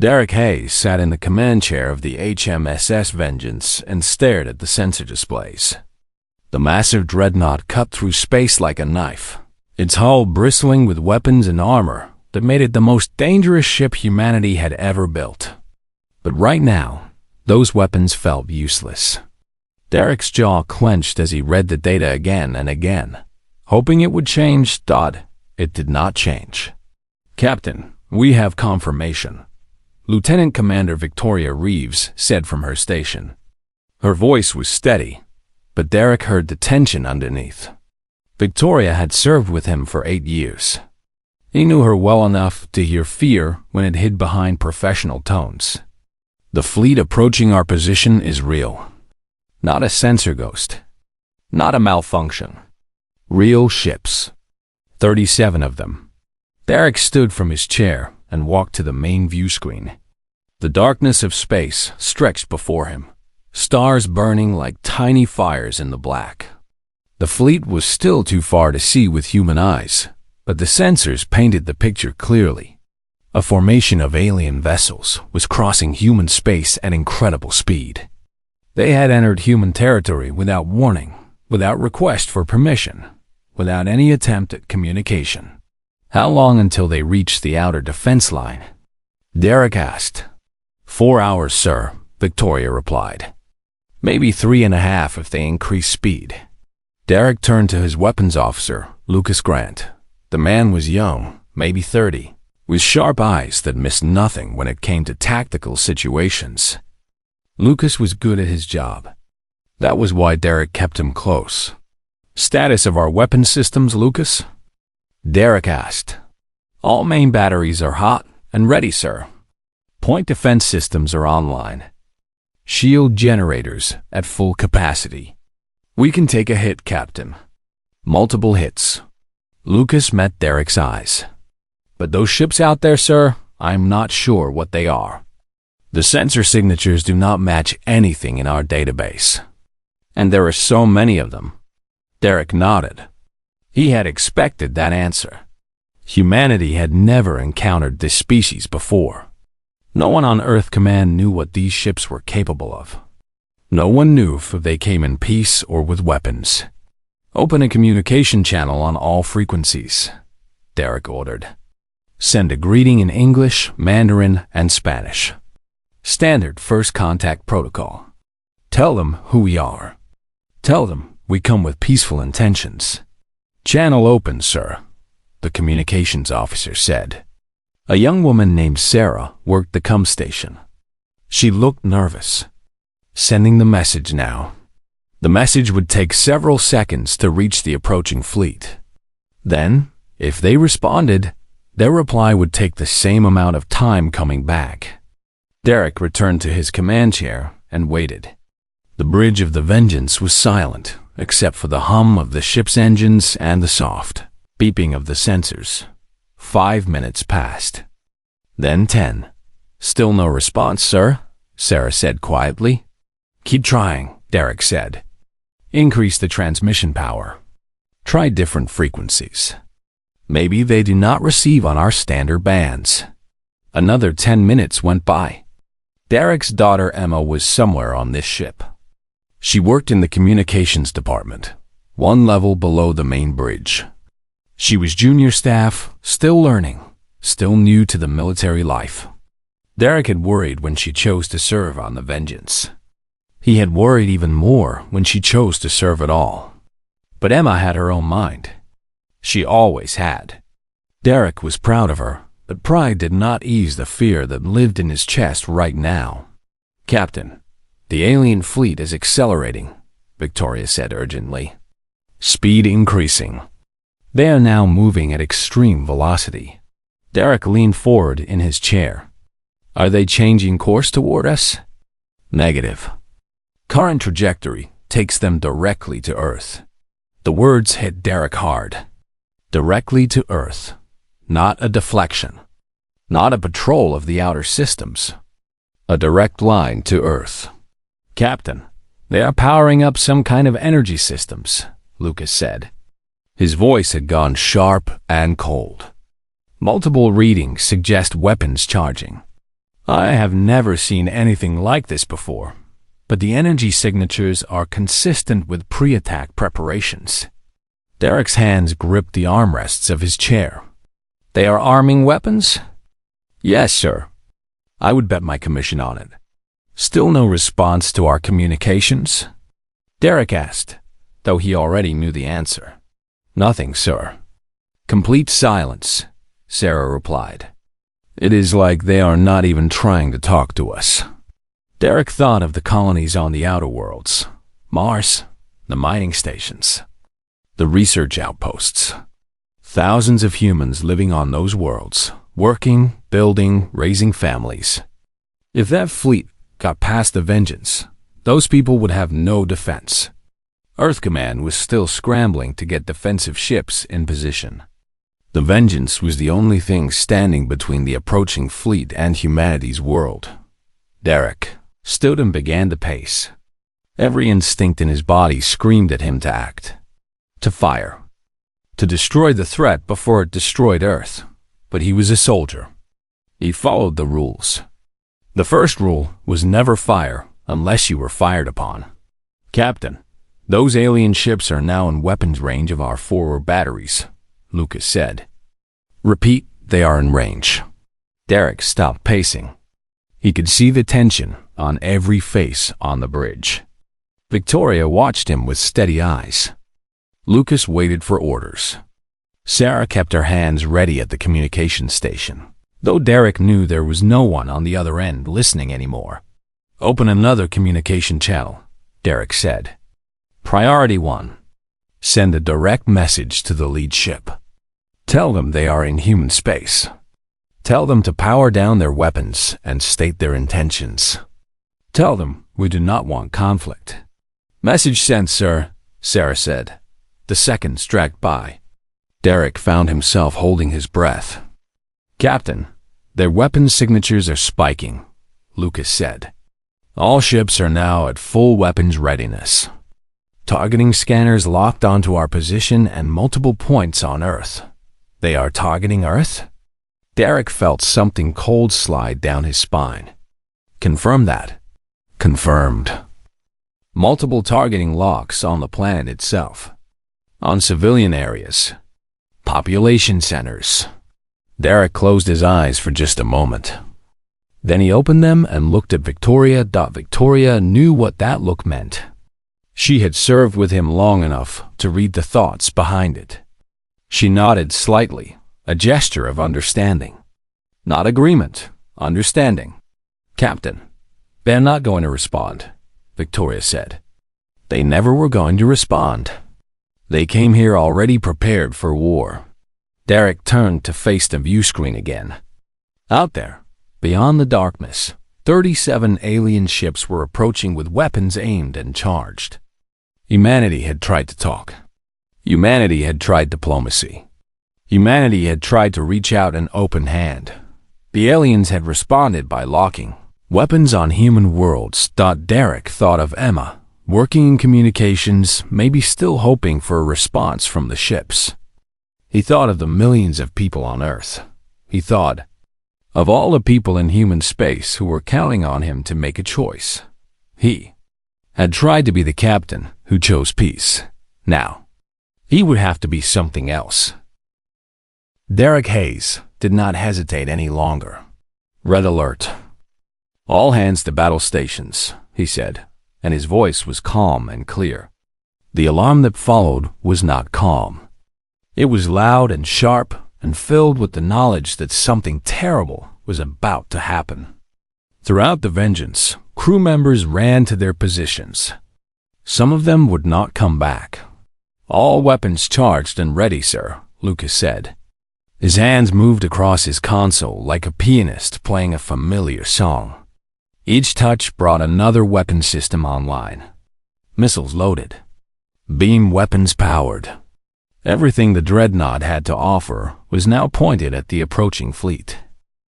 Derek Hayes sat in the command chair of the HMSS Vengeance and stared at the sensor displays. The massive dreadnought cut through space like a knife, its hull bristling with weapons and armor that made it the most dangerous ship humanity had ever built. But right now, those weapons felt useless. Derek's jaw clenched as he read the data again and again, hoping it would change. It did not change. "Captain, we have confirmation," Lieutenant Commander Victoria Reeves said from her station. Her voice was steady, but Derek heard the tension underneath. Victoria had served with him for 8 years. He knew her well enough to hear fear when it hid behind professional tones. "The fleet approaching our position is real. Not a sensor ghost. Not a malfunction. Real ships. 37 of them." Derek stood from his chair and walked to the main view screen. The darkness of space stretched before him, stars burning like tiny fires in the black. The fleet was still too far to see with human eyes, but the sensors painted the picture clearly. A formation of alien vessels was crossing human space at incredible speed. They had entered human territory without warning, without request for permission, without any attempt at communication. How long until they reached the outer defense line? Derek asked. 4 hours, sir, Victoria replied. Maybe 3.5 if they increase speed. Derek turned to his weapons officer, Lucas Grant. The man was young, maybe 30, with sharp eyes that missed nothing when it came to tactical situations. Lucas was good at his job. That was why Derek kept him close. "Status of our weapon systems, Lucas?" Derek asked. "All main batteries are hot and ready, sir. Point defense systems are online. Shield generators at full capacity. We can take a hit, Captain." Multiple hits. Lucas met Derek's eyes. "But those ships out there, sir, I'm not sure what they are. The sensor signatures do not match anything in our database. And there are so many of them." Derek nodded. He had expected that answer. Humanity had never encountered this species before. No one on Earth Command knew what these ships were capable of. No one knew if they came in peace or with weapons. "Open a communication channel on all frequencies," Derek ordered. "Send a greeting in English, Mandarin, and Spanish. Standard first contact protocol. Tell them who we are. Tell them we come with peaceful intentions." "Channel open, sir," the communications officer said. A young woman named Sarah worked the comm station. She looked nervous. Sending the message now. The message would take several seconds to reach the approaching fleet. Then, if they responded, their reply would take the same amount of time coming back. Derek returned to his command chair and waited. The bridge of the Vengeance was silent, except for the hum of the ship's engines and the soft beeping of the sensors. 5 minutes passed. Then 10. "Still no response, sir," Sarah said quietly. "Keep trying," Derek said. "Increase the transmission power. Try different frequencies. Maybe they do not receive on our standard bands." Another 10 minutes went by. Derek's daughter Emma was somewhere on this ship. She worked in the communications department, one level below the main bridge. She was junior staff, still learning, still new to the military life. Derek had worried when she chose to serve on the Vengeance. He had worried even more when she chose to serve at all. But Emma had her own mind. She always had. Derek was proud of her, but pride did not ease the fear that lived in his chest right now. "Captain, the alien fleet is accelerating," Victoria said urgently. "Speed increasing. They are now moving at extreme velocity." Derek leaned forward in his chair. "Are they changing course toward us?" "Negative. Current trajectory takes them directly to Earth." The words hit Derek hard. Directly to Earth. Not a deflection. Not a patrol of the outer systems. A direct line to Earth. "Captain, they are powering up some kind of energy systems," Lucas said. His voice had gone sharp and cold. "Multiple readings suggest weapons charging. I have never seen anything like this before, but the energy signatures are consistent with pre-attack preparations. Derek's hands gripped the armrests of his chair. They are arming weapons? Yes, sir. I would bet my commission on it. Still no response to our communications? Derek asked, though he already knew the answer. Nothing, sir. Complete silence, Sarah replied. It is like they are not even trying to talk to us. Derek thought of the colonies on the outer worlds, Mars, the mining stations, the research outposts. Thousands of humans living on those worlds, working, building, raising families. If that fleet got past the Vengeance, those people would have no defense. Earth Command was still scrambling to get defensive ships in position. The Vengeance was the only thing standing between the approaching fleet and humanity's world. Derek stood and began to pace. Every instinct in his body screamed at him to act, to fire, to destroy the threat before it destroyed Earth. But he was a soldier. He followed the rules. The first rule was never fire unless you were fired upon. Captain, those alien ships are now in weapons range of our forward batteries, Lucas said. Repeat, they are in range. Derek stopped pacing. He could see the tension on every face on the bridge. Victoria watched him with steady eyes. Lucas waited for orders. Sarah kept her hands ready at the communication station, though Derek knew there was no one on the other end listening anymore. Open another communication channel, Derek said. Priority 1. Send a direct message to the lead ship. Tell them they are in human space. Tell them to power down their weapons and state their intentions. Tell them we do not want conflict. Message sent, sir, Sarah said. The seconds dragged by. Derek found himself holding his breath. Captain, their weapon signatures are spiking, Lucas said. All ships are now at full weapons readiness. Targeting scanners locked onto our position and multiple points on Earth. They are targeting Earth? Derek felt something cold slide down his spine. Confirm that. Confirmed. Multiple targeting locks on the planet itself. On civilian areas. Population centers. Derek closed his eyes for just a moment. Then he opened them and looked at Victoria. Victoria knew what that look meant. She had served with him long enough to read the thoughts behind it. She nodded slightly, a gesture of understanding. Not agreement, understanding. Captain, they're not going to respond, Victoria said. They never were going to respond. They came here already prepared for war. Derek turned to face the view screen again. Out there, beyond the darkness, 37 alien ships were approaching with weapons aimed and charged. Humanity had tried to talk. Humanity had tried diplomacy. Humanity had tried to reach out an open hand. The aliens had responded by locking weapons on human worlds. Derek thought of Emma, working in communications, maybe still hoping for a response from the ships. He thought of the millions of people on Earth. He thought of all the people in human space who were counting on him to make a choice. He had tried to be the captain who chose peace. Now, he would have to be something else. Derek Hayes did not hesitate any longer. Red alert. All hands to battle stations, he said, and his voice was calm and clear. The alarm that followed was not calm. It was loud and sharp and filled with the knowledge that something terrible was about to happen. Throughout the Vengeance, crew members ran to their positions. Some of them would not come back. All weapons charged and ready, sir, Lucas said. His hands moved across his console like a pianist playing a familiar song. Each touch brought another weapon system online. Missiles loaded. Beam weapons powered. Everything the Dreadnought had to offer was now pointed at the approaching fleet.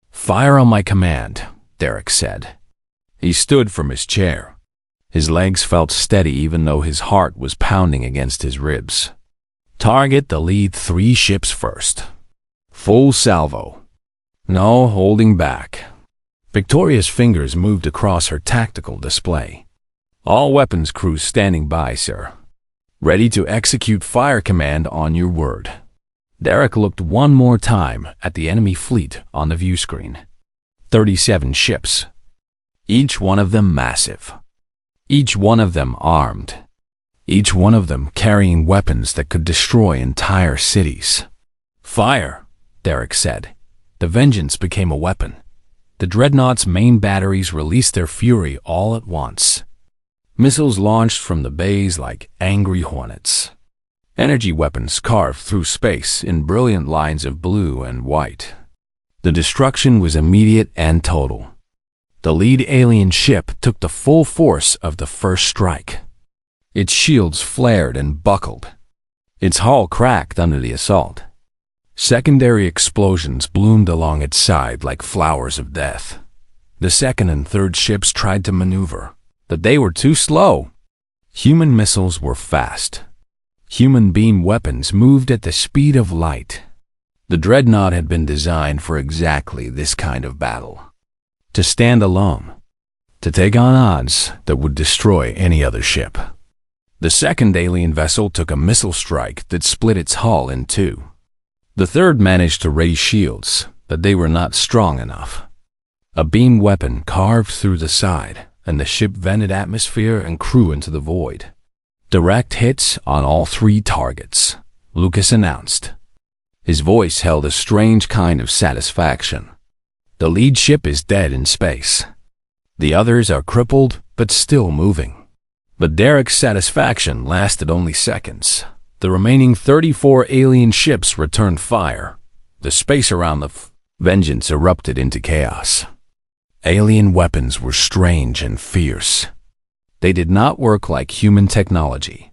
Fire on my command, Derek said. He stood from his chair. His legs felt steady even though his heart was pounding against his ribs. Target the lead 3 ships first. Full salvo. No holding back. Victoria's fingers moved across her tactical display. All weapons crews standing by, sir. Ready to execute fire command on your word. Derek looked one more time at the enemy fleet on the view screen. 37 ships. Each one of them massive. Each one of them armed. Each one of them carrying weapons that could destroy entire cities. Fire, Derek said. The Vengeance became a weapon. The Dreadnought's main batteries released their fury all at once. Missiles launched from the bays like angry hornets. Energy weapons carved through space in brilliant lines of blue and white. The destruction was immediate and total. The lead alien ship took the full force of the first strike. Its shields flared and buckled. Its hull cracked under the assault. Secondary explosions bloomed along its side like flowers of death. The second and third ships tried to maneuver, but they were too slow. Human missiles were fast. Human beam weapons moved at the speed of light. The Dreadnought had been designed for exactly this kind of battle. To stand alone. To take on odds that would destroy any other ship. The second alien vessel took a missile strike that split its hull in two. The third managed to raise shields, but they were not strong enough. A beam weapon carved through the side, and the ship vented atmosphere and crew into the void. Direct hits on all three targets, Lucas announced. His voice held a strange kind of satisfaction. The lead ship is dead in space. The others are crippled, but still moving. But Derek's satisfaction lasted only seconds. The remaining 34 alien ships returned fire. The space around the Vengeance erupted into chaos. Alien weapons were strange and fierce. They did not work like human technology.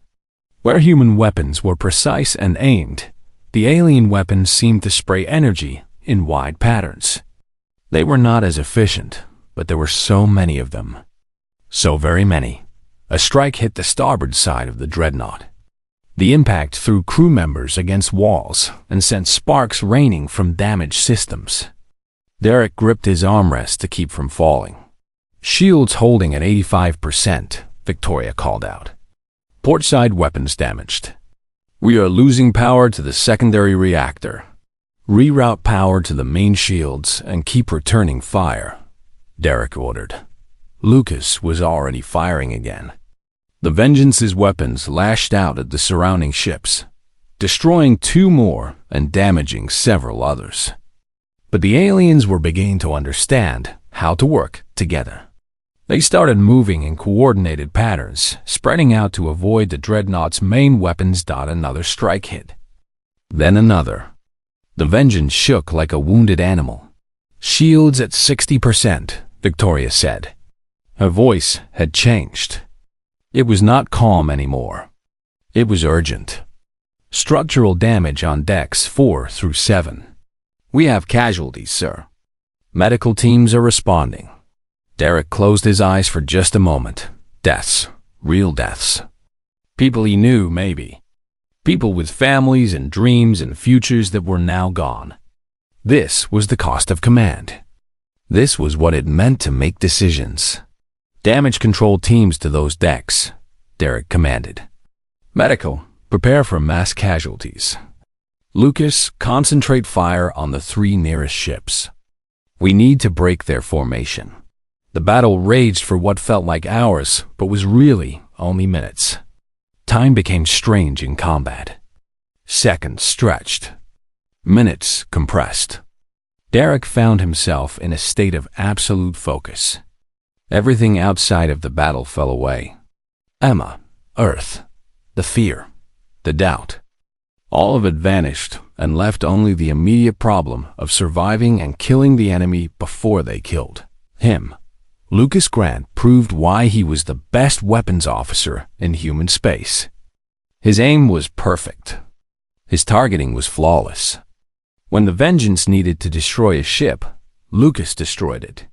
Where human weapons were precise and aimed, the alien weapons seemed to spray energy in wide patterns. They were not as efficient, but there were so many of them. So very many. A strike hit the starboard side of the Dreadnought. The impact threw crew members against walls and sent sparks raining from damaged systems. Derek gripped his armrest to keep from falling. Shields holding at 85%, Victoria called out. Portside weapons damaged. We are losing power to the secondary reactor. Reroute power to the main shields and keep returning fire, Derek ordered. Lucas was already firing again. The Vengeance's weapons lashed out at the surrounding ships, destroying 2 more and damaging several others. But the aliens were beginning to understand how to work together. They started moving in coordinated patterns, spreading out to avoid the Dreadnought's main weapons. Another strike hit. Then another. The Vengeance shook like a wounded animal. Shields at 60%, Victoria said. Her voice had changed. It was not calm anymore. It was urgent. Structural damage on decks 4 through 7. We have casualties, sir. Medical teams are responding. Derek closed his eyes for just a moment. Deaths. Real deaths. People he knew, maybe. People with families and dreams and futures that were now gone. This was the cost of command. This was what it meant to make decisions. Damage control teams to those decks, Derek commanded. Medical, prepare for mass casualties. Lucas, concentrate fire on the 3 nearest ships. We need to break their formation. The battle raged for what felt like hours, but was really only minutes. Time became strange in combat. Seconds stretched. Minutes compressed. Derek found himself in a state of absolute focus. Everything outside of the battle fell away. Emma, Earth, the fear, the doubt. All of it vanished and left only the immediate problem of surviving and killing the enemy before they killed him. Lucas Grant proved why he was the best weapons officer in human space. His aim was perfect. His targeting was flawless. When the Vengeance needed to destroy a ship, Lucas destroyed it.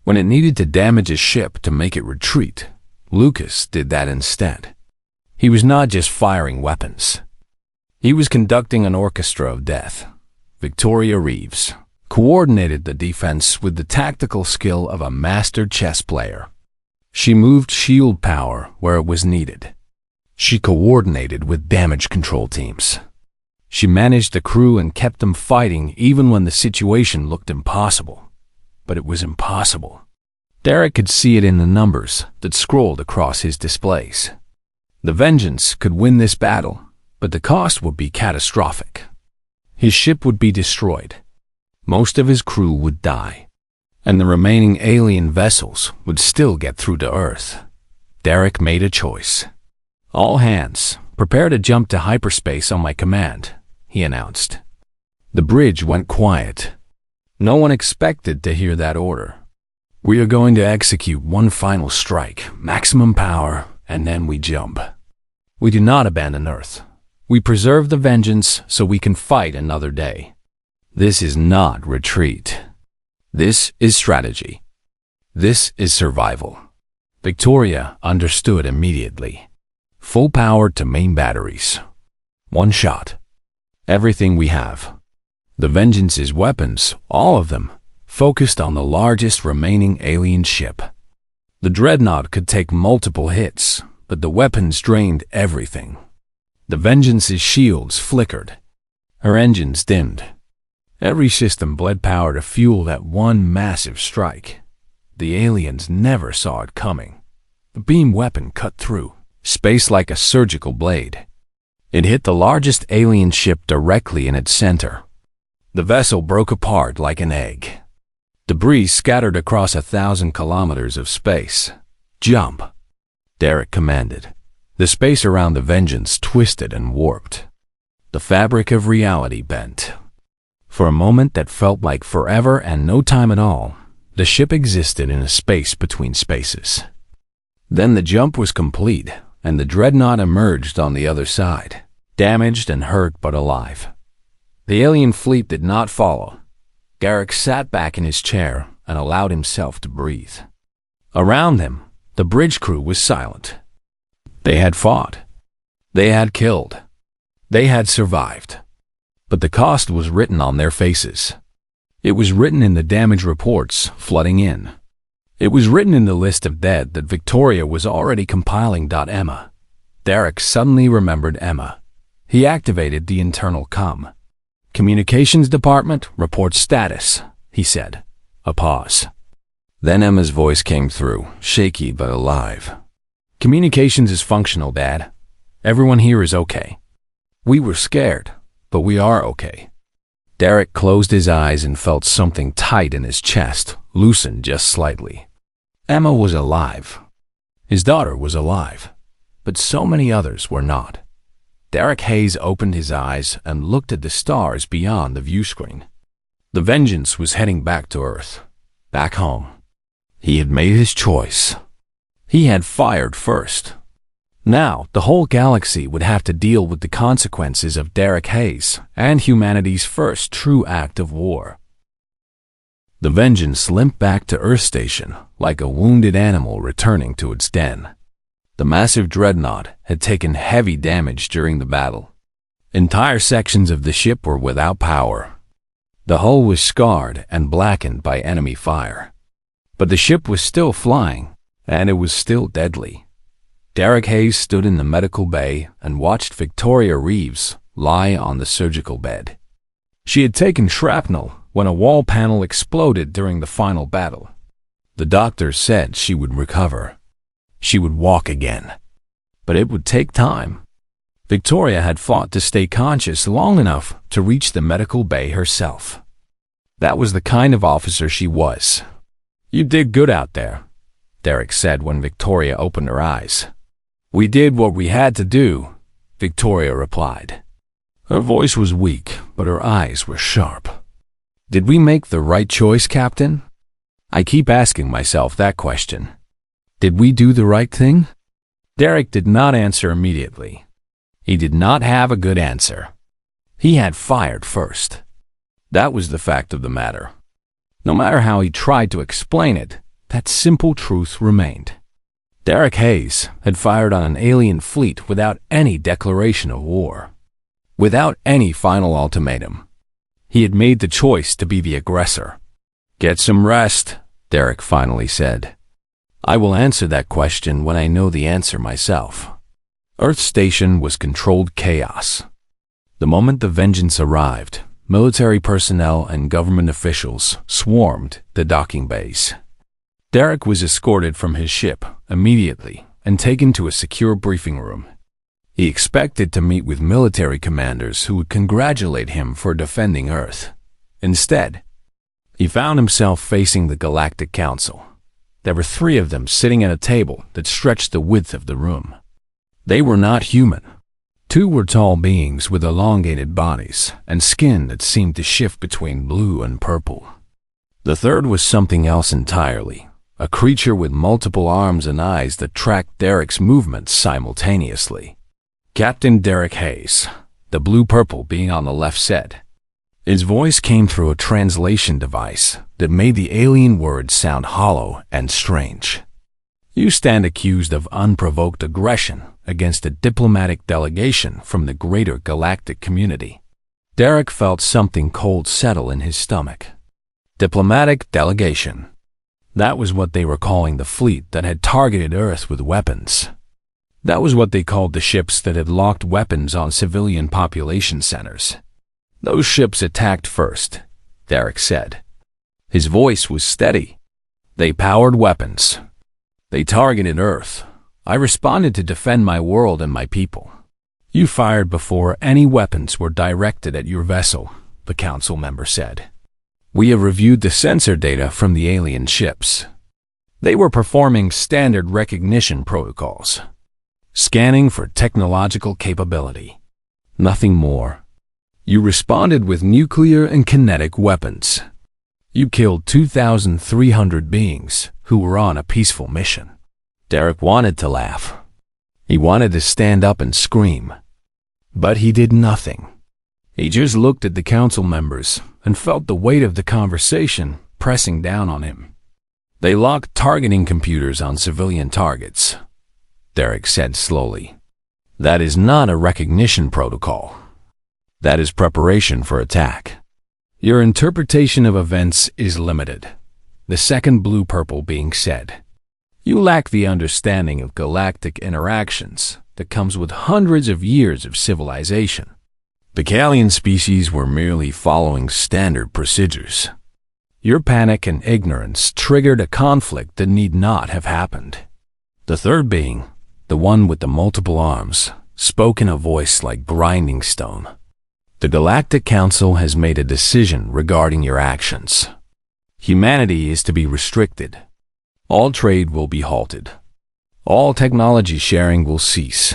When it needed to damage a ship to make it retreat, Lucas did that instead. He was not just firing weapons. He was conducting an orchestra of death. Victoria Reeves, coordinated the defense with the tactical skill of a master chess player. She moved shield power where it was needed. She coordinated with damage control teams. She managed the crew and kept them fighting even when the situation looked impossible. But it was impossible. Derek could see it in the numbers that scrolled across his displays. The Vengeance could win this battle, but the cost would be catastrophic. His ship would be destroyed. Most of his crew would die, and the remaining alien vessels would still get through to Earth. Derek made a choice. "All hands, prepare to jump to hyperspace on my command," he announced. The bridge went quiet. No one expected to hear that order. "We are going to execute one final strike, maximum power, and then we jump. We do not abandon Earth. We preserve the Vengeance so we can fight another day. This is not retreat. This is strategy. This is survival." Victoria understood immediately. Full power to main batteries. One shot. Everything we have. The Vengeance's weapons, all of them, focused on the largest remaining alien ship. The Dreadnought could take multiple hits, but the weapons drained everything. The Vengeance's shields flickered. Her engines dimmed. Every system bled power to fuel that one massive strike. The aliens never saw it coming. The beam weapon cut through space like a surgical blade. It hit the largest alien ship directly in its center. The vessel broke apart like an egg. Debris scattered across 1,000 kilometers of space. "Jump," Derek commanded. The space around the Vengeance twisted and warped. The fabric of reality bent. For a moment that felt like forever and no time at all, the ship existed in a space between spaces. Then the jump was complete, and the Dreadnought emerged on the other side, damaged and hurt but alive. The alien fleet did not follow. Derek sat back in his chair and allowed himself to breathe. Around him, the bridge crew was silent. They had fought. They had killed. They had survived. But the cost was written on their faces. It was written in the damage reports flooding in. It was written in the list of dead that Victoria was already compiling. Emma. Derek suddenly remembered Emma. He activated the internal comm. "Communications department, report status," he said. A pause. Then Emma's voice came through, shaky but alive. "Communications is functional, Dad. Everyone here is okay. We were scared, but we are okay." Derek closed his eyes and felt something tight in his chest, loosen just slightly. Emma was alive. His daughter was alive, but so many others were not. Derek Hayes opened his eyes and looked at the stars beyond the view screen. The Vengeance was heading back to Earth, back home. He had made his choice. He had fired first. Now, the whole galaxy would have to deal with the consequences of Derek Hayes and humanity's first true act of war. The Vengeance limped back to Earth Station like a wounded animal returning to its den. The massive Dreadnought had taken heavy damage during the battle. Entire sections of the ship were without power. The hull was scarred and blackened by enemy fire. But the ship was still flying, and it was still deadly. Derek Hayes stood in the medical bay and watched Victoria Reeves lie on the surgical bed. She had taken shrapnel when a wall panel exploded during the final battle. The doctors said she would recover. She would walk again. But it would take time. Victoria had fought to stay conscious long enough to reach the medical bay herself. That was the kind of officer she was. "You did good out there," Derek said when Victoria opened her eyes. "We did what we had to do," Victoria replied. Her voice was weak, but her eyes were sharp. "Did we make the right choice, Captain? I keep asking myself that question. Did we do the right thing?" Derek did not answer immediately. He did not have a good answer. He had fired first. That was the fact of the matter. No matter how he tried to explain it, that simple truth remained. Derek Hayes had fired on an alien fleet without any declaration of war, without any final ultimatum. He had made the choice to be the aggressor. "Get some rest," Derek finally said. "I will answer that question when I know the answer myself." Earth Station was controlled chaos. The moment the Vengeance arrived, military personnel and government officials swarmed the docking bays. Derek was escorted from his ship immediately and taken to a secure briefing room. He expected to meet with military commanders who would congratulate him for defending Earth. Instead, he found himself facing the Galactic Council. There were 3 of them sitting at a table that stretched the width of the room. They were not human. 2 were tall beings with elongated bodies and skin that seemed to shift between blue and purple. The third was something else entirely, a creature with multiple arms and eyes that tracked Derek's movements simultaneously. Captain Derek Hayes, the blue-purple being on the left, said. His voice came through a translation device that made the alien words sound hollow and strange. "You stand accused of unprovoked aggression against a diplomatic delegation from the greater galactic community." Derek felt something cold settle in his stomach. Diplomatic delegation. That was what they were calling the fleet that had targeted Earth with weapons. That was what they called the ships that had locked weapons on civilian population centers. "Those ships attacked first," Derek said. His voice was steady. "They powered weapons. They targeted Earth. I responded to defend my world and my people. You fired before any weapons were directed at your vessel," the council member said. "We have reviewed the sensor data from the alien ships. They were performing standard recognition protocols, scanning for technological capability. Nothing more. You responded with nuclear and kinetic weapons. You killed 2,300 beings who were on a peaceful mission." Derek wanted to laugh. He wanted to stand up and scream. But he did nothing. He just looked at the council members and felt the weight of the conversation pressing down on him. "They locked targeting computers on civilian targets," Derek said slowly. "That is not a recognition protocol. That is preparation for attack. Your interpretation of events is limited," the second blue-purple being said. "You lack the understanding of galactic interactions that comes with hundreds of years of civilization. The Kalian species were merely following standard procedures. Your panic and ignorance triggered a conflict that need not have happened." The third being, the one with the multiple arms, spoke in a voice like grinding stone. "The Galactic Council has made a decision regarding your actions. Humanity is to be restricted. All trade will be halted. All technology sharing will cease.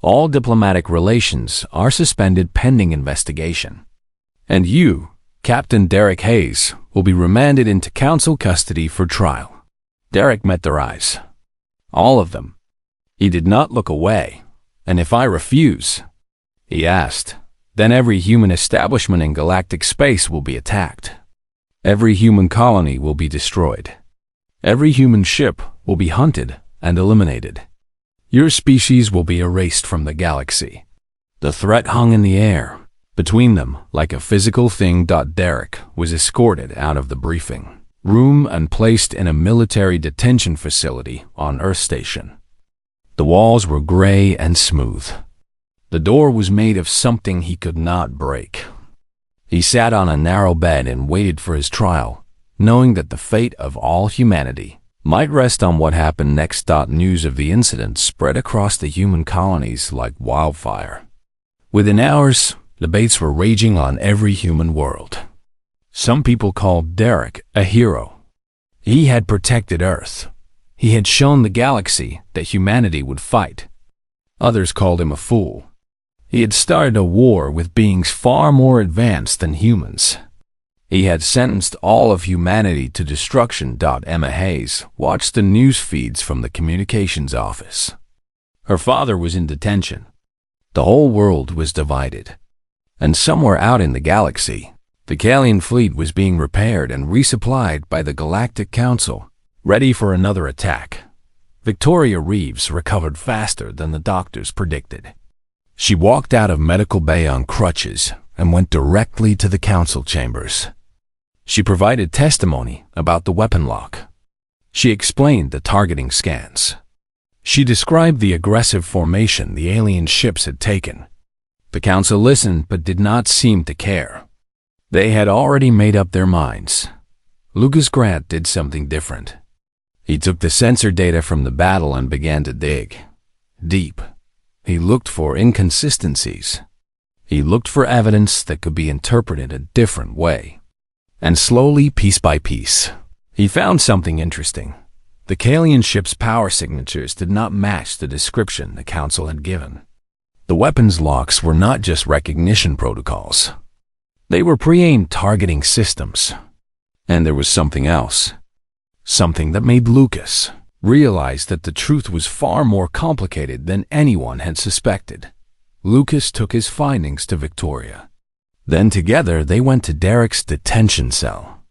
All diplomatic relations are suspended pending investigation. And you, Captain Derek Hayes, will be remanded into council custody for trial." Derek met their eyes. All of them. He did not look away. "And if I refuse," he asked, "then every human establishment in galactic space will be attacked. Every human colony will be destroyed. Every human ship will be hunted and eliminated. Your species will be erased from the galaxy." The threat hung in the air between them like a physical thing. Derek was escorted out of the briefing room and placed in a military detention facility on Earth Station. The walls were gray and smooth. The door was made of something he could not break. He sat on a narrow bed and waited for his trial, knowing that the fate of all humanity might rest on what happened next. News of the incident spread across the human colonies like wildfire. Within hours, debates were raging on every human world. Some people called Derek a hero. He had protected Earth. He had shown the galaxy that humanity would fight. Others called him a fool. He had started a war with beings far more advanced than humans. He had sentenced all of humanity to destruction. Emma Hayes watched the news feeds from the communications office. Her father was in detention. The whole world was divided. And somewhere out in the galaxy, the Kalian fleet was being repaired and resupplied by the Galactic Council, ready for another attack. Victoria Reeves recovered faster than the doctors predicted. She walked out of medical bay on crutches and went directly to the council chambers. She provided testimony about the weapon lock. She explained the targeting scans. She described the aggressive formation the alien ships had taken. The council listened but did not seem to care. They had already made up their minds. Lucas Grant did something different. He took the sensor data from the battle and began to dig deep. He looked for inconsistencies. He looked for evidence that could be interpreted a different way. And slowly, piece by piece, he found something interesting. The Kalian ship's power signatures did not match the description the council had given. The weapons locks were not just recognition protocols. They were pre-aimed targeting systems. And there was something else. Something that made Lucas realize that the truth was far more complicated than anyone had suspected. Lucas took his findings to Victoria. Then together they went to Derek's detention cell.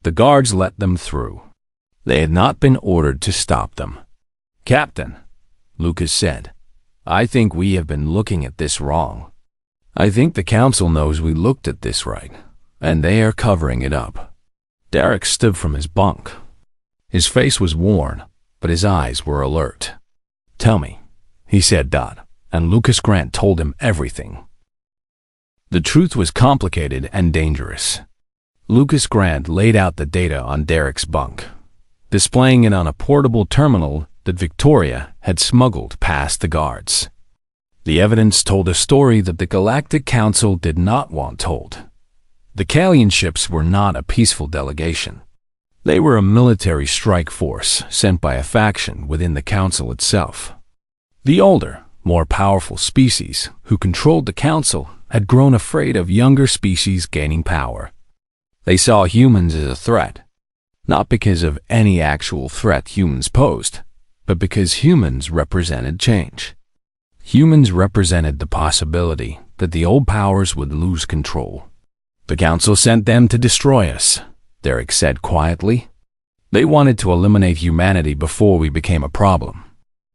The guards let them through. They had not been ordered to stop them. "Captain," Lucas said, "I think we have been looking at this wrong. I think the council knows we looked at this right, and they are covering it up." Derek stood from his bunk. His face was worn, but his eyes were alert. "Tell me," he said, and Lucas Grant told him everything. The truth was complicated and dangerous. Lucas Grant laid out the data on Derek's bunk, displaying it on a portable terminal that Victoria had smuggled past the guards. The evidence told a story that the Galactic Council did not want told. The Kalian ships were not a peaceful delegation. They were a military strike force sent by a faction within the Council itself. The older, more powerful species who controlled the Council had grown afraid of younger species gaining power. They saw humans as a threat, not because of any actual threat humans posed, but because humans represented change. Humans represented the possibility that the old powers would lose control. "The Council sent them to destroy us," Derek said quietly. "They wanted to eliminate humanity before we became a problem."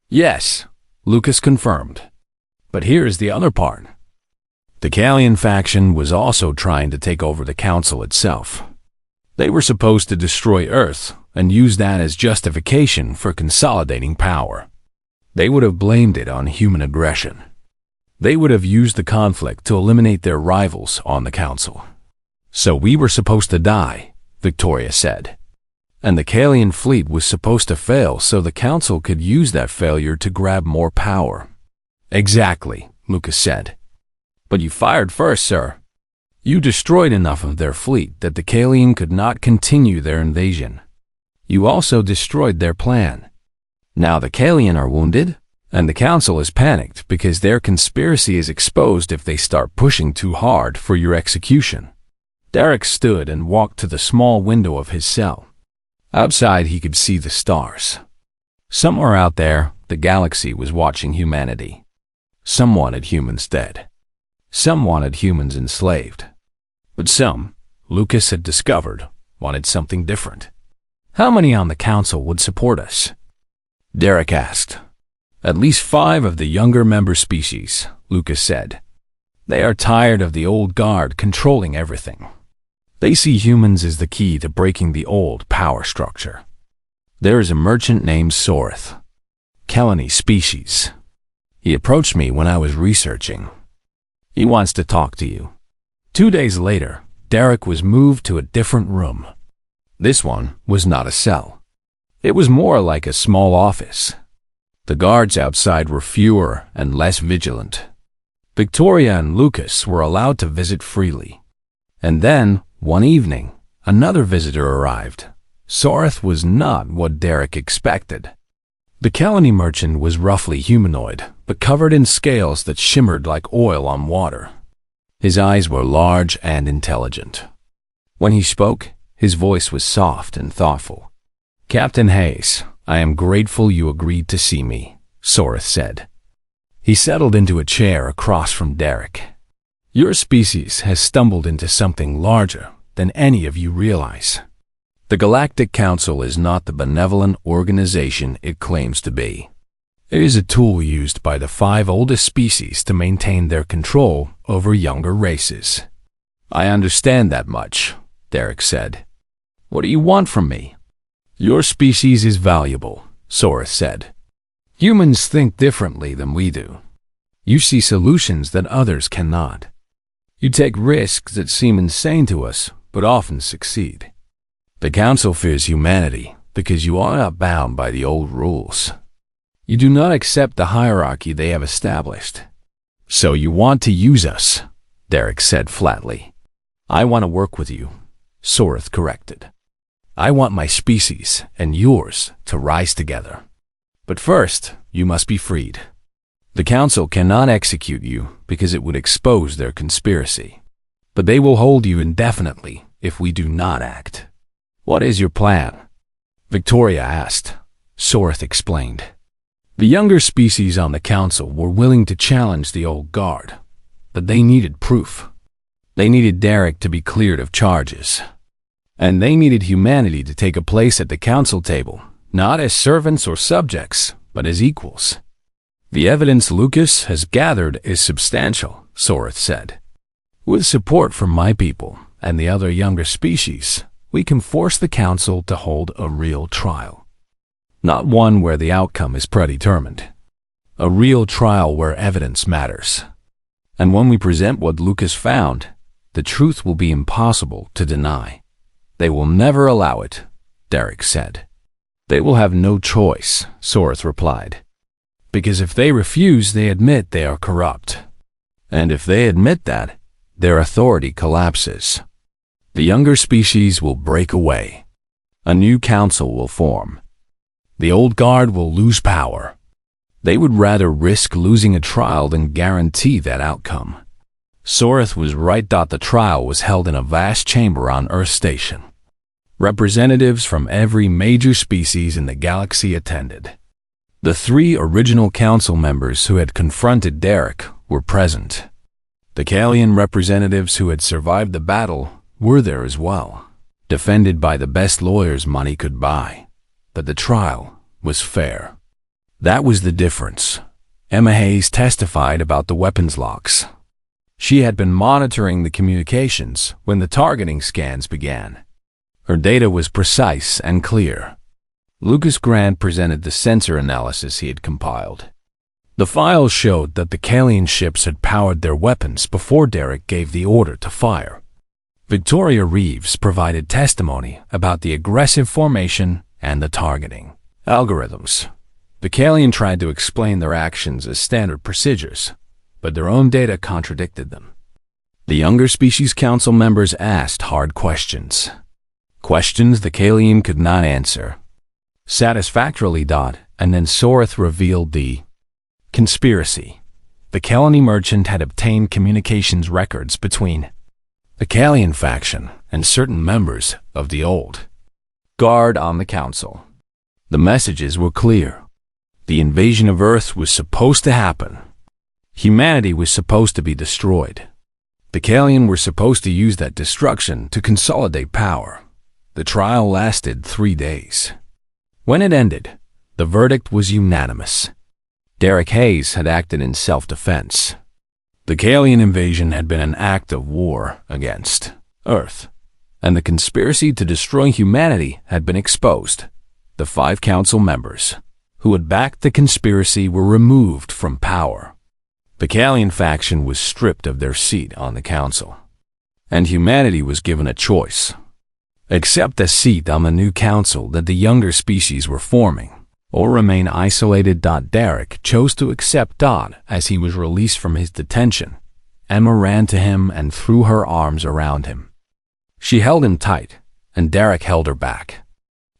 "Yes," Lucas confirmed. "But here's the other part. The Kalian faction was also trying to take over the Council itself. They were supposed to destroy Earth and use that as justification for consolidating power. They would have blamed it on human aggression. They would have used the conflict to eliminate their rivals on the Council. So we were supposed to die," Victoria said. "And the Kalian fleet was supposed to fail so the Council could use that failure to grab more power." "Exactly," Lucas said. "But you fired first, sir. You destroyed enough of their fleet that the Kalian could not continue their invasion. You also destroyed their plan. Now the Kalian are wounded, and the Council is panicked because their conspiracy is exposed if they start pushing too hard for your execution." Derek stood and walked to the small window of his cell. Outside he could see the stars. Somewhere out there, the galaxy was watching humanity. Some wanted humans dead. Some wanted humans enslaved. But some, Lucas had discovered, wanted something different. "How many on the Council would support us?" Derek asked. "At least 5 of the younger member species," Lucas said. "They are tired of the old guard controlling everything. They see humans as the key to breaking the old power structure. There is a merchant named Sorth, Kelani species. He approached me when I was researching. He wants to talk to you." 2 days later, Derek was moved to a different room. This one was not a cell. It was more like a small office. The guards outside were fewer and less vigilant. Victoria and Lucas were allowed to visit freely. And then, one evening, another visitor arrived. Sorth was not what Derek expected. The Kelani merchant was roughly humanoid, but covered in scales that shimmered like oil on water. His eyes were large and intelligent. When he spoke, his voice was soft and thoughtful. "Captain Hayes, I am grateful you agreed to see me," Sorth said. He settled into a chair across from Derek. "Your species has stumbled into something larger than any of you realize. The Galactic Council is not the benevolent organization it claims to be. It is a tool used by the 5 oldest species to maintain their control over younger races. I understand that much, Derek said. What do you want from me? Your species is valuable, Soreth said. Humans think differently than we do. You see solutions that others cannot. You take risks that seem insane to us, but often succeed. The Council fears humanity because you are not bound by the old rules. You do not accept the hierarchy they have established. So you want to use us, Derek said flatly. I want to work with you, Soreth corrected. I want my species and yours to rise together. But first, you must be freed. The Council cannot execute you because it would expose their conspiracy. But they will hold you indefinitely if we do not act. What is your plan? Victoria asked. Soreth explained. The younger species on the Council were willing to challenge the old guard, but they needed proof. They needed Derek to be cleared of charges. And they needed humanity to take a place at the Council table, not as servants or subjects, but as equals. The evidence Lucas has gathered is substantial, Soreth said. With support from my people and the other younger species, we can force the Council to hold a real trial. Not one where the outcome is predetermined. A real trial where evidence matters. And when we present what Lucas found, the truth will be impossible to deny. They will never allow it, Derek said. They will have no choice, Soreth replied. Because if they refuse, they admit they are corrupt. And if they admit that, their authority collapses. The younger species will break away. A new council will form. The old guard will lose power. They would rather risk losing a trial than guarantee that outcome. Soreth was right. The trial was held in a vast chamber on Earth Station. Representatives from every major species in the galaxy attended. The 3 original council members who had confronted Derek were present. The Kalian representatives who had survived the battle were there as well, defended by the best lawyers money could buy. But the trial was fair. That was the difference. Emma Hayes testified about the weapons locks. She had been monitoring the communications when the targeting scans began. Her data was precise and clear. Lucas Grant presented the sensor analysis he had compiled. The files showed that the Kalian ships had powered their weapons before Derek gave the order to fire. Victoria Reeves provided testimony about the aggressive formation and the targeting algorithms. The Kalian tried to explain their actions as standard procedures, but their own data contradicted them. The younger species council members asked hard questions. Questions the Kalian could not answer. Satisfactorily. And then Soreth revealed the conspiracy. The Kalani merchant had obtained communications records between the Kalian faction and certain members of the old guard on the council. The messages were clear. The invasion of Earth was supposed to happen. Humanity was supposed to be destroyed. The Kalian were supposed to use that destruction to consolidate power. The trial lasted 3 days. When it ended, the verdict was unanimous. Derek Hayes had acted in self-defense. The Kalian invasion had been an act of war against Earth, and the conspiracy to destroy humanity had been exposed. The 5 council members who had backed the conspiracy were removed from power. The Kalian faction was stripped of their seat on the council, and humanity was given a choice. Accept a seat on the new council that the younger species were forming, or remain isolated. Derek chose to accept. As he was released from his detention, Emma ran to him and threw her arms around him. She held him tight, and Derek held her back.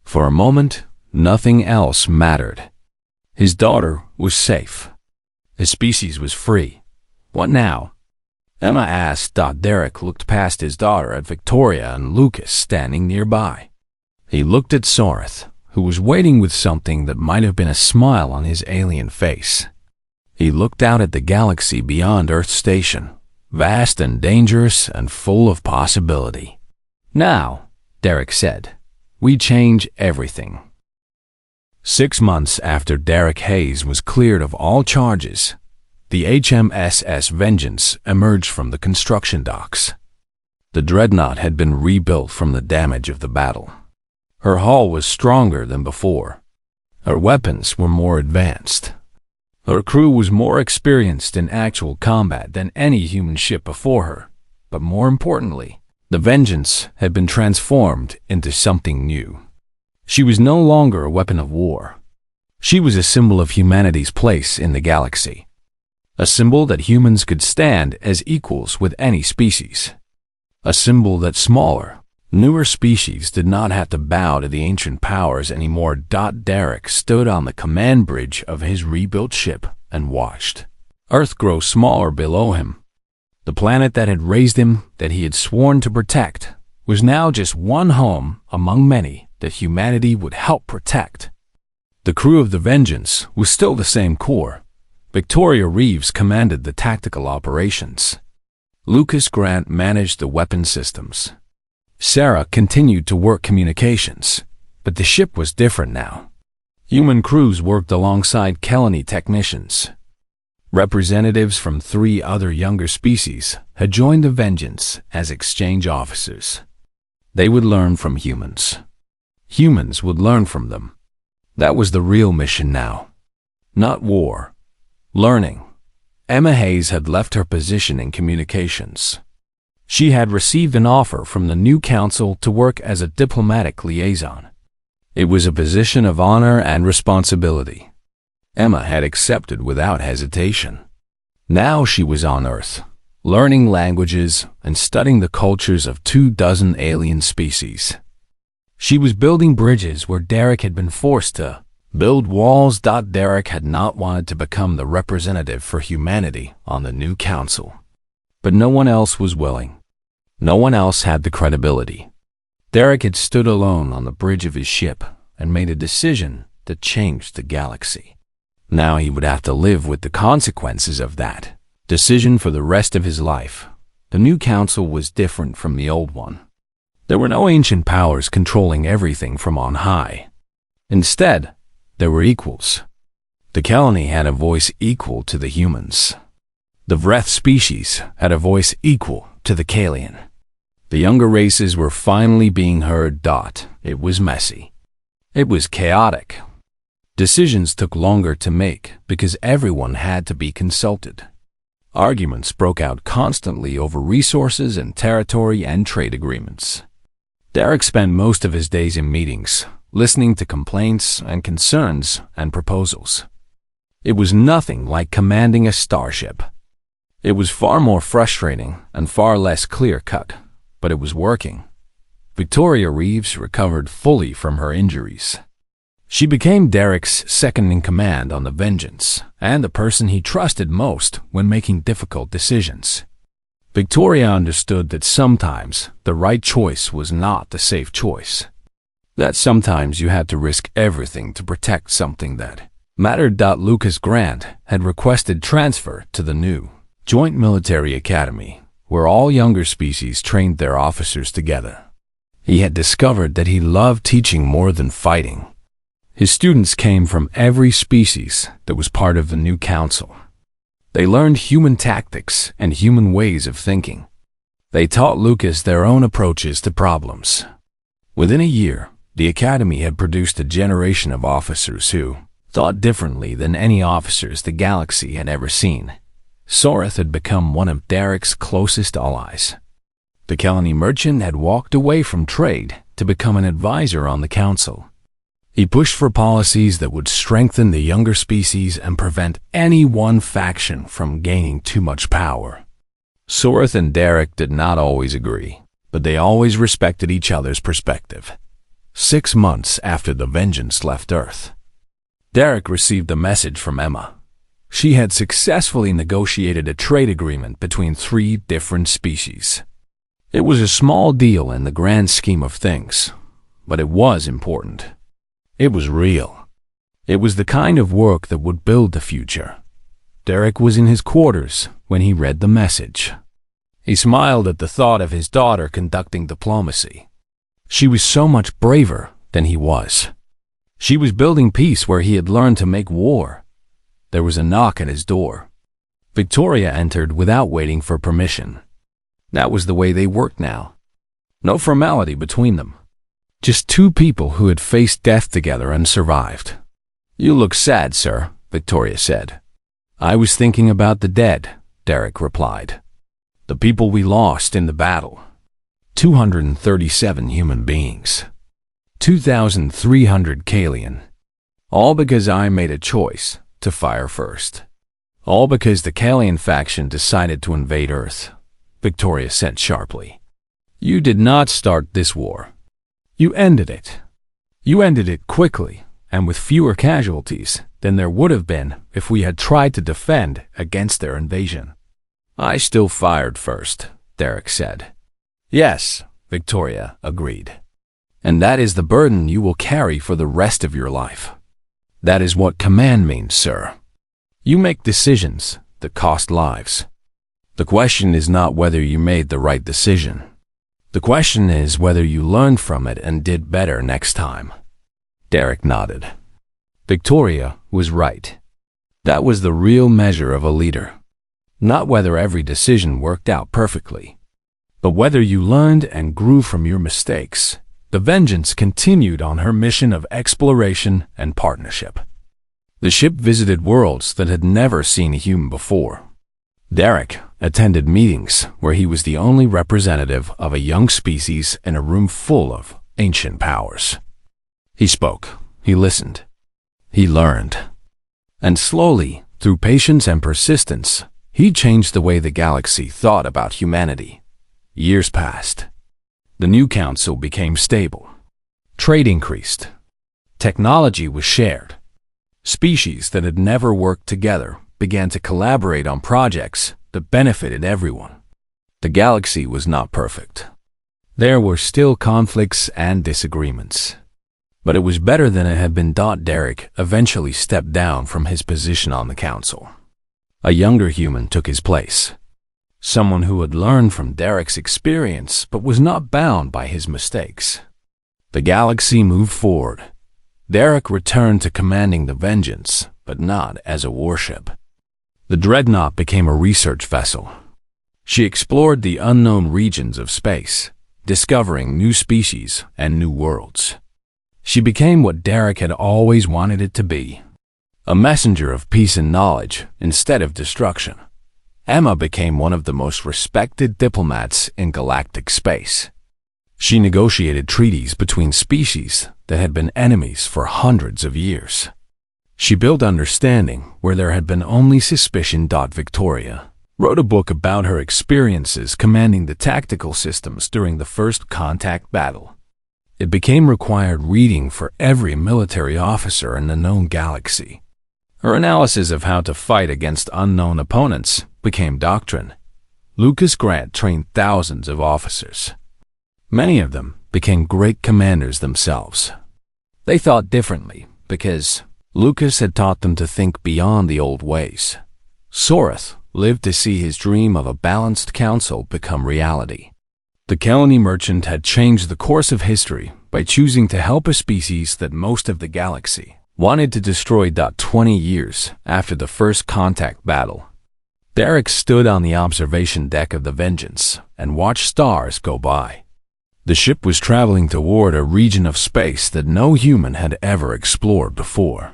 For a moment, nothing else mattered. His daughter was safe. His species was free. What now? Emma asked. Derek looked past his daughter at Victoria and Lucas standing nearby. He looked at Soreth, who was waiting with something that might have been a smile on his alien face. He looked out at the galaxy beyond Earth Station, vast and dangerous and full of possibility. Now, Derek said, we change everything. 6 months after Derek Hayes was cleared of all charges, the HMSS Vengeance emerged from the construction docks. The dreadnought had been rebuilt from the damage of the battle. Her hull was stronger than before. Her weapons were more advanced. Her crew was more experienced in actual combat than any human ship before her. But more importantly, the Vengeance had been transformed into something new. She was no longer a weapon of war. She was a symbol of humanity's place in the galaxy. A symbol that humans could stand as equals with any species. A symbol that smaller, newer species did not have to bow to the ancient powers anymore. Derek stood on the command bridge of his rebuilt ship and watched Earth grow smaller below him. The planet that had raised him, that he had sworn to protect, was now just one home among many that humanity would help protect. The crew of the Vengeance was still the same core. Victoria Reeves commanded the tactical operations. Lucas Grant managed the weapon systems. Sarah continued to work communications, but the ship was different now. Human crews worked alongside Kelani technicians. Representatives from 3 other younger species had joined the Vengeance as exchange officers. They would learn from humans. Humans would learn from them. That was the real mission now. Not war. Learning. Emma Hayes had left her position in communications. She had received an offer from the new council to work as a diplomatic liaison. It was a position of honor and responsibility. Emma had accepted without hesitation. Now she was on Earth, learning languages and studying the cultures of 24 alien species. She was building bridges where Derek had been forced to build walls. Derek had not wanted to become the representative for humanity on the new council. But no one else was willing. No one else had the credibility. Derek had stood alone on the bridge of his ship and made a decision that changed the galaxy. Now he would have to live with the consequences of that decision for the rest of his life. The new council was different from the old one. There were no ancient powers controlling everything from on high. Instead, there were equals. The Kelani had a voice equal to the humans. The Vreth species had a voice equal to the Kalian. The younger races were finally being heard. It was messy. It was chaotic. Decisions took longer to make because everyone had to be consulted. Arguments broke out constantly over resources and territory and trade agreements. Derek spent most of his days in meetings, listening to complaints and concerns and proposals. It was nothing like commanding a starship. It was far more frustrating and far less clear-cut, but it was working. Victoria Reeves recovered fully from her injuries. She became Derek's second-in-command on the Vengeance and the person he trusted most when making difficult decisions. Victoria understood that sometimes the right choice was not the safe choice. That sometimes you had to risk everything to protect something that mattered. Lucas Grant had requested transfer to the new Joint Military Academy, where all younger species trained their officers together. He had discovered that he loved teaching more than fighting. His students came from every species that was part of the new council. They learned human tactics and human ways of thinking. They taught Lucas their own approaches to problems. Within a year, the Academy had produced a generation of officers who thought differently than any officers the galaxy had ever seen. Soreth had become one of Derek's closest allies. The Kelani merchant had walked away from trade to become an advisor on the council. He pushed for policies that would strengthen the younger species and prevent any one faction from gaining too much power. Soreth and Derek did not always agree, but they always respected each other's perspective. 6 months after the Vengeance left Earth, Derek received a message from Emma. She had successfully negotiated a trade agreement between 3 different species. It was a small deal in the grand scheme of things, but it was important. It was real. It was the kind of work that would build the future. Derek was in his quarters when he read the message. He smiled at the thought of his daughter conducting diplomacy. She was so much braver than he was. She was building peace where he had learned to make war. There was a knock at his door. Victoria entered without waiting for permission. That was the way they worked now. No formality between them. Just two people who had faced death together and survived. "You look sad, sir," Victoria said. "I was thinking about the dead," Derek replied. "The people we lost in the battle. 237 human beings. 2,300 Kalian. All because I made a choice to fire first. All because the Kalian faction decided to invade Earth," Victoria said sharply. "You did not start this war. You ended it. You ended it quickly and with fewer casualties than there would have been if we had tried to defend against their invasion." "I still fired first," Derek said. "Yes," Victoria agreed. "And that is the burden you will carry for the rest of your life. That is what command means, sir. You make decisions that cost lives. The question is not whether you made the right decision. The question is whether you learned from it and did better next time." Derek nodded. Victoria was right. That was the real measure of a leader. Not whether every decision worked out perfectly, but whether you learned and grew from your mistakes. The Vengeance continued on her mission of exploration and partnership. The ship visited worlds that had never seen a human before. Derek attended meetings where he was the only representative of a young species in a room full of ancient powers. He spoke, he listened, he learned. And slowly, through patience and persistence, he changed the way the galaxy thought about humanity. Years passed. The new council became stable. Trade increased. Technology was shared. Species that had never worked together began to collaborate on projects that benefited everyone. The galaxy was not perfect. There were still conflicts and disagreements. But it was better than it had been. Derek eventually stepped down from his position on the council. A younger human took his place. Someone who had learned from Derek's experience but was not bound by his mistakes. The galaxy moved forward. Derek returned to commanding the Vengeance, but not as a warship. The Dreadnought became a research vessel. She explored the unknown regions of space, discovering new species and new worlds. She became what Derek had always wanted it to be, a messenger of peace and knowledge instead of destruction. Emma became one of the most respected diplomats in galactic space. She negotiated treaties between species that had been enemies for hundreds of years. She built understanding where there had been only suspicion. Victoria wrote a book about her experiences commanding the tactical systems during the first contact battle. It became required reading for every military officer in the known galaxy. Her analysis of how to fight against unknown opponents became doctrine. Lucas Grant trained thousands of officers. Many of them became great commanders themselves. They thought differently because Lucas had taught them to think beyond the old ways. Sorath lived to see his dream of a balanced council become reality. The Kelani merchant had changed the course of history by choosing to help a species that most of the galaxy wanted to destroy. 20 years after the first contact battle, Derek stood on the observation deck of the Vengeance and watched stars go by. The ship was traveling toward a region of space that no human had ever explored before.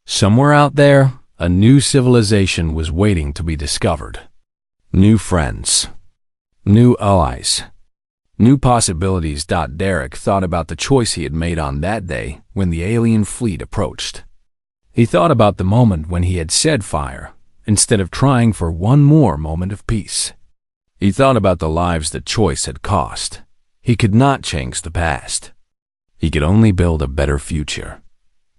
Somewhere out there, a new civilization was waiting to be discovered. New friends. New allies. New possibilities. Derek thought about the choice he had made on that day when the alien fleet approached. He thought about the moment when he had said fire, instead of trying for one more moment of peace. He thought about the lives that choice had cost. He could not change the past. He could only build a better future.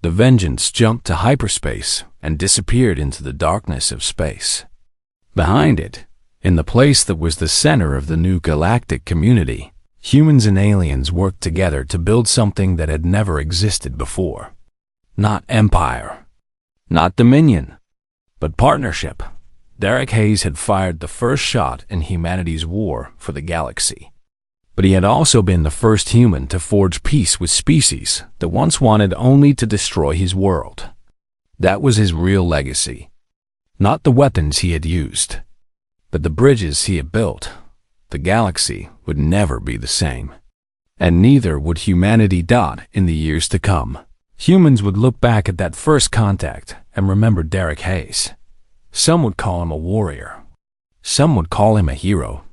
The Vengeance jumped to hyperspace and disappeared into the darkness of space. Behind it, in the place that was the center of the new galactic community, humans and aliens worked together to build something that had never existed before. Not empire, not dominion, but partnership. Derek Hayes had fired the first shot in humanity's war for the galaxy. But he had also been the first human to forge peace with species that once wanted only to destroy his world. That was his real legacy. Not the weapons he had used, but the bridges he had built, the galaxy would never be the same. And neither would humanity. In the years to come, humans would look back at that first contact and remember Derek Hayes. Some would call him a warrior. Some would call him a hero.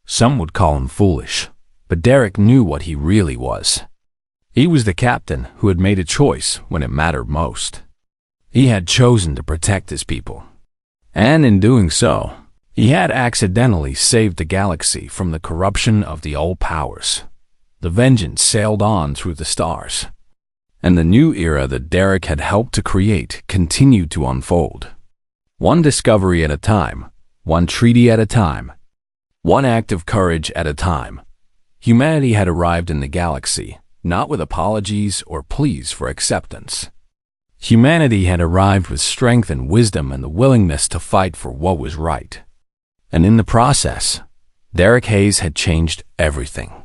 Some would call him foolish. But Derek knew what he really was. He was the captain who had made a choice when it mattered most. He had chosen to protect his people. And in doing so, he had accidentally saved the galaxy from the corruption of the old powers. The vengeance sailed on through the stars. And the new era that Derek had helped to create continued to unfold. One discovery at a time, one treaty at a time, one act of courage at a time. Humanity had arrived in the galaxy, not with apologies or pleas for acceptance. Humanity had arrived with strength and wisdom and the willingness to fight for what was right. And in the process, Derek Hayes had changed everything.